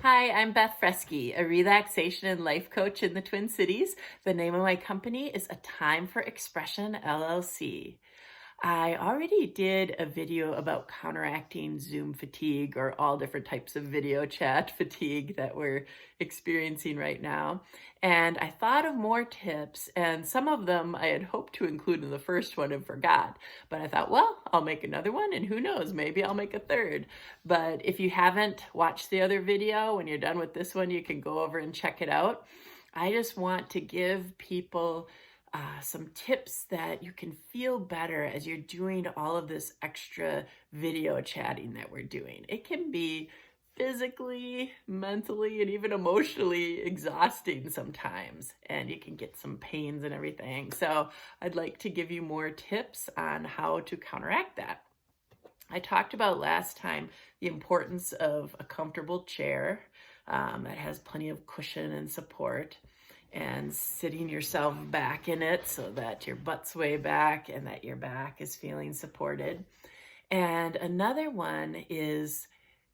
Hi, I'm Beth Freschi, a relaxation and life coach in the Twin Cities. The name of my company is A Time for Expression, LLC. I already did a video about counteracting Zoom fatigue or all different types of video chat fatigue that we're experiencing right now. And I thought of more tips, and some of them I had hoped to include in the first one and forgot. But I thought, well, I'll make another one, and who knows, maybe I'll make a third. But if you haven't watched the other video, when you're done with this one, you can go over and check it out. I just want to give people some tips that you can feel better as you're doing all of this extra video chatting that we're doing. It can be physically, mentally, and even emotionally exhausting sometimes, and you can get some pains and everything. So I'd like to give you more tips on how to counteract that. I talked about last time the importance of a comfortable chair that has plenty of cushion and support, and sitting yourself back in it so that your butt's way back and that your back is feeling supported. And another one is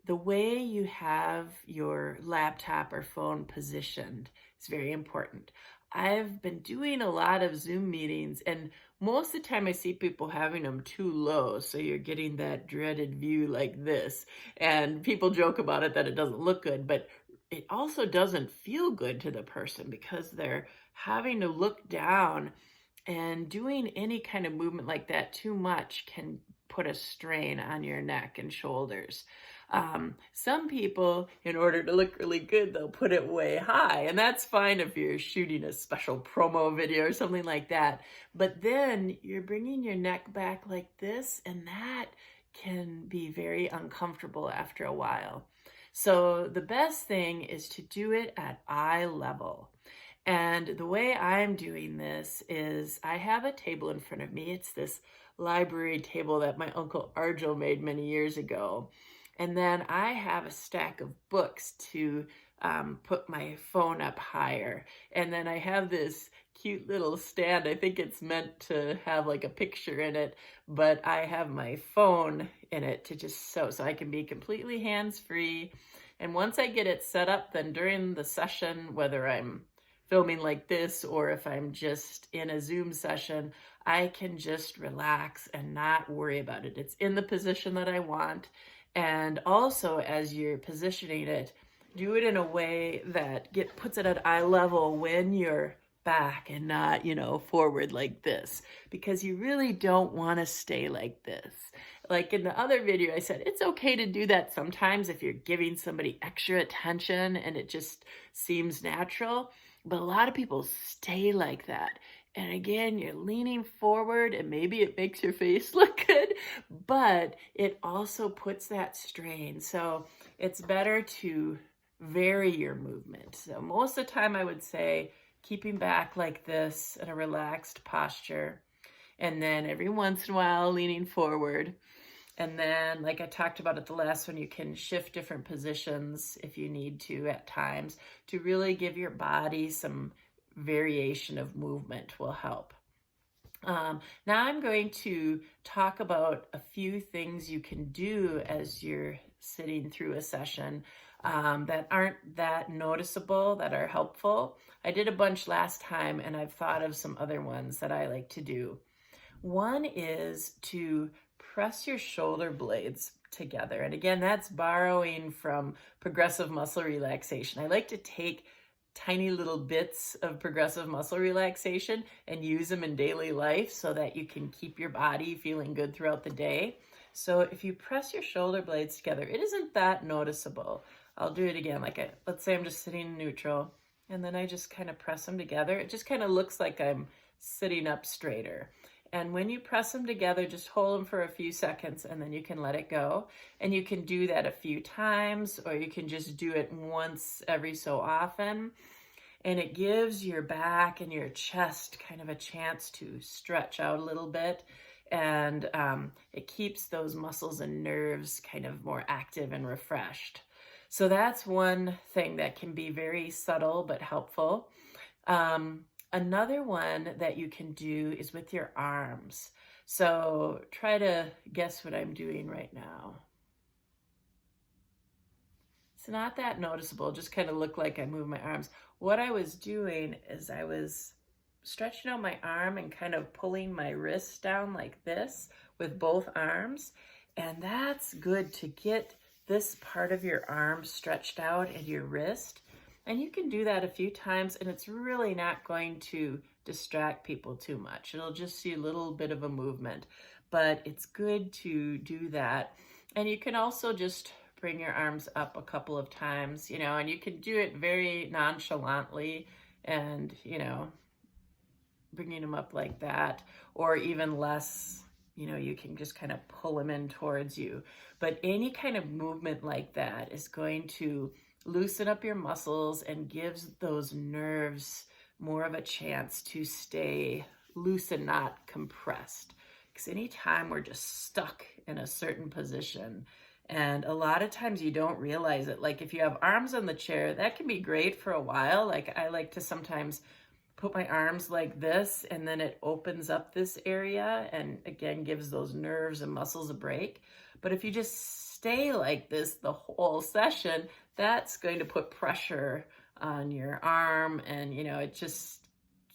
the way you have your laptop or phone positioned is very important. I've been doing a lot of Zoom meetings, and most of the time I see people having them too low, so you're getting that dreaded view like this. And people joke about it that it doesn't look good, but it also doesn't feel good to the person because they're having to look down, and doing any kind of movement like that too much can put a strain on your neck and shoulders. Some people, in order to look really good, they'll put it way high, and that's fine if you're shooting a special promo video or something like that. But then you're bringing your neck back like this, and that can be very uncomfortable after a while. So the best thing is to do it at eye level. And the way I'm doing this is I have a table in front of me. It's this library table that my Uncle Arjo made many years ago. And then I have a stack of books to put my phone up higher. And then I have this cute little stand. I think it's meant to have like a picture in it, but I have my phone in it to just so I can be completely hands-free. And once I get it set up, then during the session, whether I'm filming like this or if I'm just in a Zoom session, I can just relax and not worry about it. It's in the position that I want. And also, as you're positioning it, do it in a way that puts it at eye level when you're back and not, forward like this, because you really don't want to stay like this. Like in the other video, I said it's okay to do that sometimes if you're giving somebody extra attention and it just seems natural, but a lot of people stay like that. And again, you're leaning forward and maybe it makes your face look good, but it also puts that strain. So it's better to vary your movement. So most of the time I would say keeping back like this in a relaxed posture, and then every once in a while leaning forward. And then, like I talked about at the last one, you can shift different positions if you need to at times to really give your body some variation of movement will help. Now I'm going to talk about a few things you can do as you're sitting through a session that aren't that noticeable, that are helpful. I did a bunch last time, and I've thought of some other ones that I like to do. One is to press your shoulder blades together. And again, that's borrowing from progressive muscle relaxation. I like to take tiny little bits of progressive muscle relaxation and use them in daily life so that you can keep your body feeling good throughout the day. So if you press your shoulder blades together, it isn't that noticeable. I'll do it again. Let's say I'm just sitting in neutral, and then I just kind of press them together. It just kind of looks like I'm sitting up straighter. And when you press them together, just hold them for a few seconds and then you can let it go. And you can do that a few times, or you can just do it once every so often. And it gives your back and your chest kind of a chance to stretch out a little bit. And it keeps those muscles and nerves kind of more active and refreshed. So that's one thing that can be very subtle but helpful. Another one that you can do is with your arms. So try to guess what I'm doing right now. It's not that noticeable, just kind of look like I move my arms. What I was doing is I was stretching out my arm and kind of pulling my wrist down like this with both arms. And that's good to get this part of your arm stretched out and your wrist. And you can do that a few times, and it's really not going to distract people too much. It'll just see a little bit of a movement, but it's good to do that. And you can also just bring your arms up a couple of times, and you can do it very nonchalantly and, bringing them up like that, or even less, you can just kind of pull them in towards you. But any kind of movement like that is going to loosen up your muscles and gives those nerves more of a chance to stay loose and not compressed. Because anytime we're just stuck in a certain position, and a lot of times you don't realize it. Like if you have arms on the chair, that can be great for a while. Like I like to sometimes put my arms like this, and then it opens up this area and again gives those nerves and muscles a break. But if you just stay like this the whole session, that's going to put pressure on your arm, and it just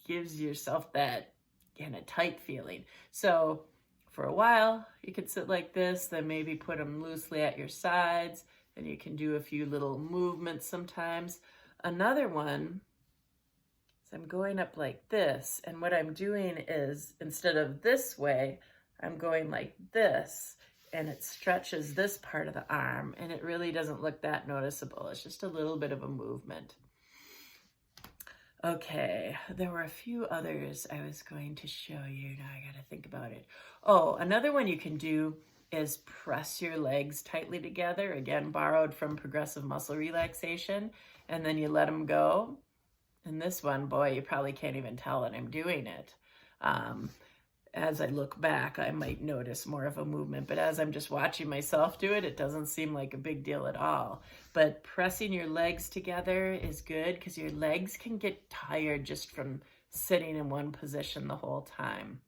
gives yourself that kind of tight feeling. So for a while, you could sit like this, then maybe put them loosely at your sides, and you can do a few little movements sometimes. Another one is I'm going up like this, and what I'm doing is instead of this way, I'm going like this, and it stretches this part of the arm, and it really doesn't look that noticeable. It's just a little bit of a movement. Okay, there were a few others I was going to show you. Now I got to think about it. Oh, another one you can do is press your legs tightly together. Again, borrowed from progressive muscle relaxation. And then you let them go. And this one, boy, you probably can't even tell that I'm doing it. As I look back, I might notice more of a movement, but as I'm just watching myself do it, it doesn't seem like a big deal at all. But pressing your legs together is good because your legs can get tired just from sitting in one position the whole time.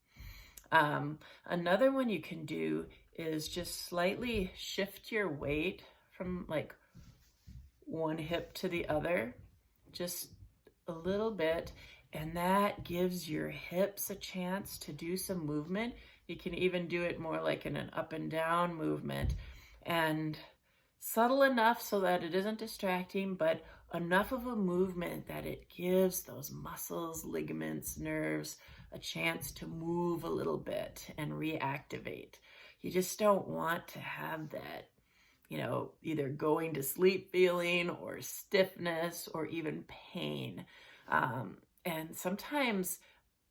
Another one you can do is just slightly shift your weight from like one hip to the other, just a little bit. And that gives your hips a chance to do some movement. You can even do it more like in an up and down movement, and subtle enough so that it isn't distracting, but enough of a movement that it gives those muscles, ligaments, nerves a chance to move a little bit and reactivate. You just don't want to have that, either going to sleep feeling or stiffness or even pain. And sometimes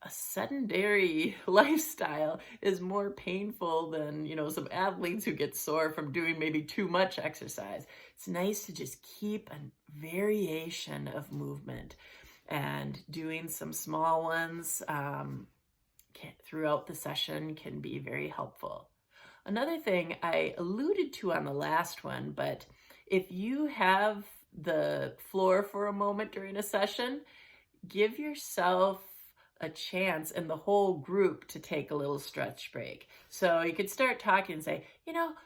a sedentary lifestyle is more painful than, some athletes who get sore from doing maybe too much exercise. It's nice to just keep a variation of movement, and doing some small ones throughout the session can be very helpful. Another thing I alluded to on the last one, but if you have the floor for a moment during a session, give yourself a chance and the whole group to take a little stretch break. So you could start talking and say,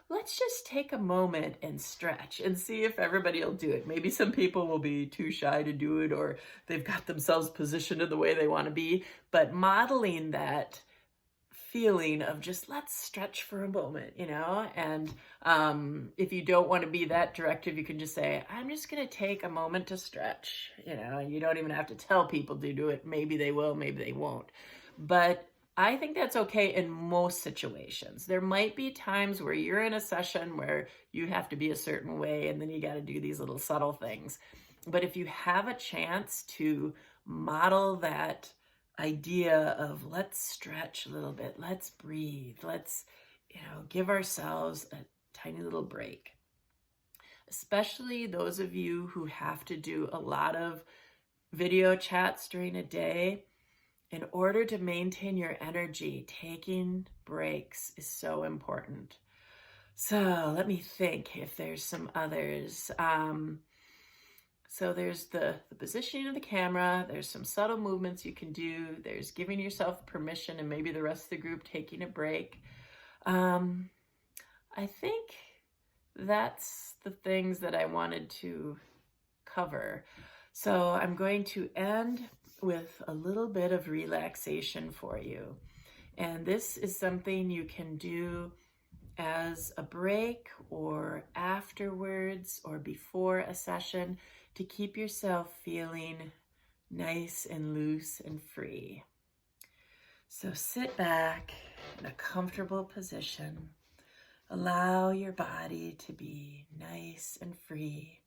let's just take a moment and stretch and see if everybody will do it. Maybe some people will be too shy to do it, or they've got themselves positioned in the way they want to be, but modeling that feeling of just let's stretch for a moment, and if you don't want to be that directive, you can just say, I'm just going to take a moment to stretch, and you don't even have to tell people to do it. Maybe they will, maybe they won't. But I think that's okay in most situations. There might be times where you're in a session where you have to be a certain way, and then you got to do these little subtle things. But if you have a chance to model that idea of let's stretch a little bit, let's breathe, let's give ourselves a tiny little break. Especially those of you who have to do a lot of video chats during a day, in order to maintain your energy, taking breaks is so important. So let me think if there's some others. So there's the positioning of the camera, there's some subtle movements you can do, there's giving yourself permission and maybe the rest of the group taking a break. I think that's the things that I wanted to cover. So I'm going to end with a little bit of relaxation for you. And this is something you can do as a break or afterwards or before a session to keep yourself feeling nice and loose and free. So sit back in a comfortable position. Allow your body to be nice and free.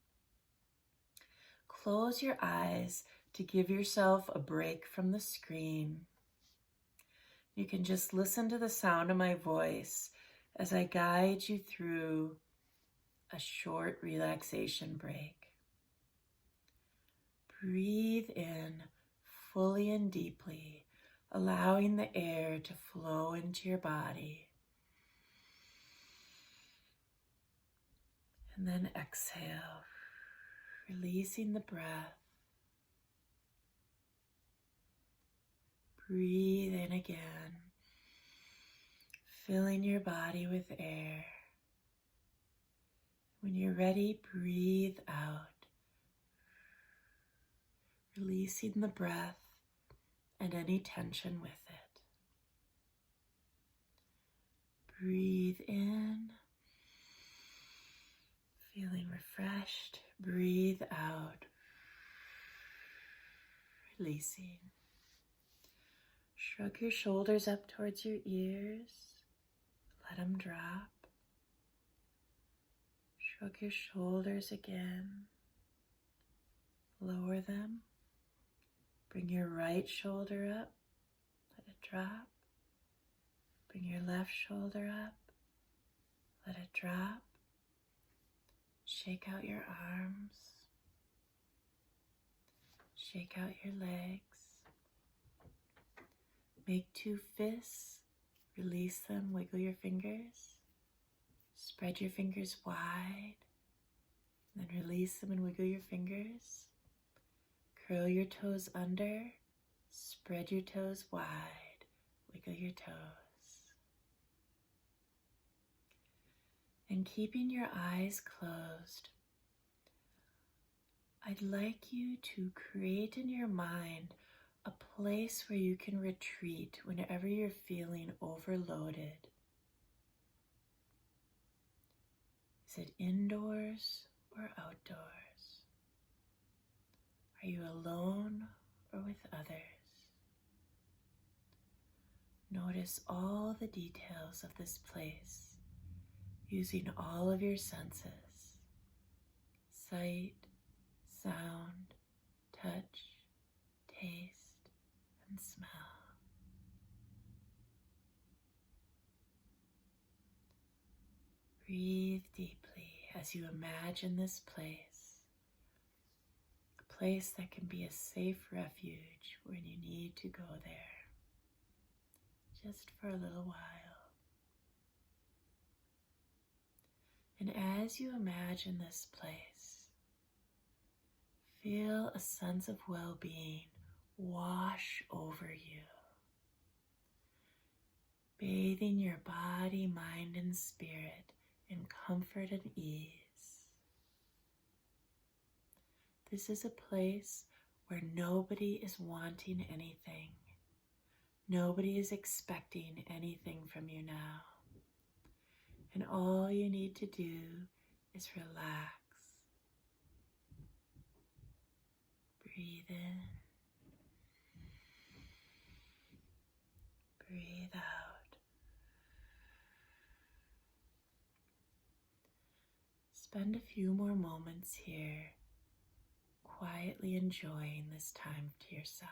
Close your eyes to give yourself a break from the screen. You can just listen to the sound of my voice as I guide you through a short relaxation break. Breathe in fully and deeply, allowing the air to flow into your body. And then exhale, releasing the breath. Breathe in again, filling your body with air. When you're ready, breathe out, releasing the breath and any tension with it. Breathe in, feeling refreshed. Breathe out, releasing. Shrug your shoulders up towards your ears. Let them drop. Shrug your shoulders again. Lower them. Bring your right shoulder up. Let it drop. Bring your left shoulder up. Let it drop. Shake out your arms. Shake out your legs. Make two fists. Release them. Wiggle your fingers. Spread your fingers wide. Then release them and wiggle your fingers. Curl your toes under. Spread your toes wide. Wiggle your toes. And keeping your eyes closed, I'd like you to create in your mind a place where you can retreat whenever you're feeling overloaded. Is it indoors or outdoors? Are you alone or with others? Notice all the details of this place using all of your senses: sight, sound, touch, taste, and smell. Breathe deeply as you imagine this place, a place that can be a safe refuge when you need to go there, just for a little while. And as you imagine this place, feel a sense of well-being wash over you, bathing your body, mind, and spirit in comfort and ease. This is a place where nobody is wanting anything. Nobody is expecting anything from you now. And all you need to do is relax. Breathe in. Breathe out. Spend a few more moments here, quietly enjoying this time to yourself.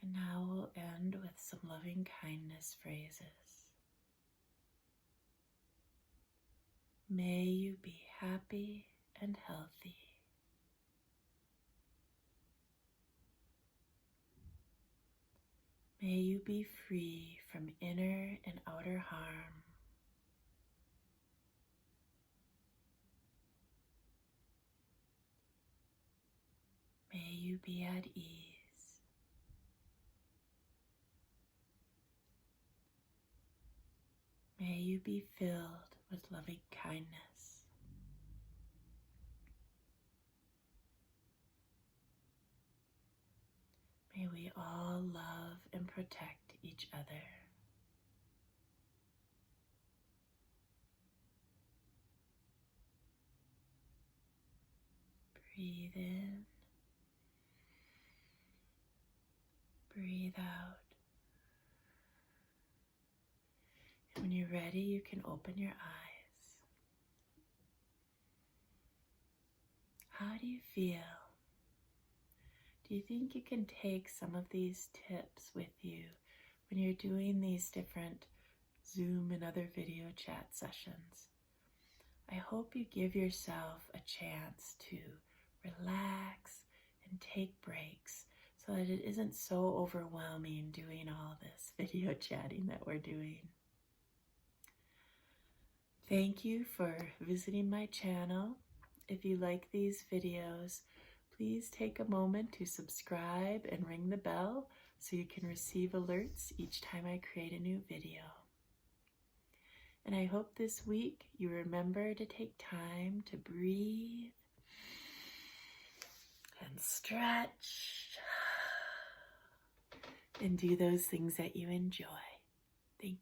And now we'll end with some loving kindness phrases. May you be happy and healthy. May you be free from inner and outer harm. May you be at ease. May you be filled with loving kindness. May we all love and protect each other. Breathe in. Breathe out. And when you're ready, you can open your eyes. How do you feel? Do you think you can take some of these tips with you when you're doing these different Zoom and other video chat sessions? I hope you give yourself a chance to relax and take breaks so that it isn't so overwhelming doing all this video chatting that we're doing. Thank you for visiting my channel. If you like these videos, please take a moment to subscribe and ring the bell so you can receive alerts each time I create a new video. And I hope this week you remember to take time to breathe and stretch and do those things that you enjoy. Thank you.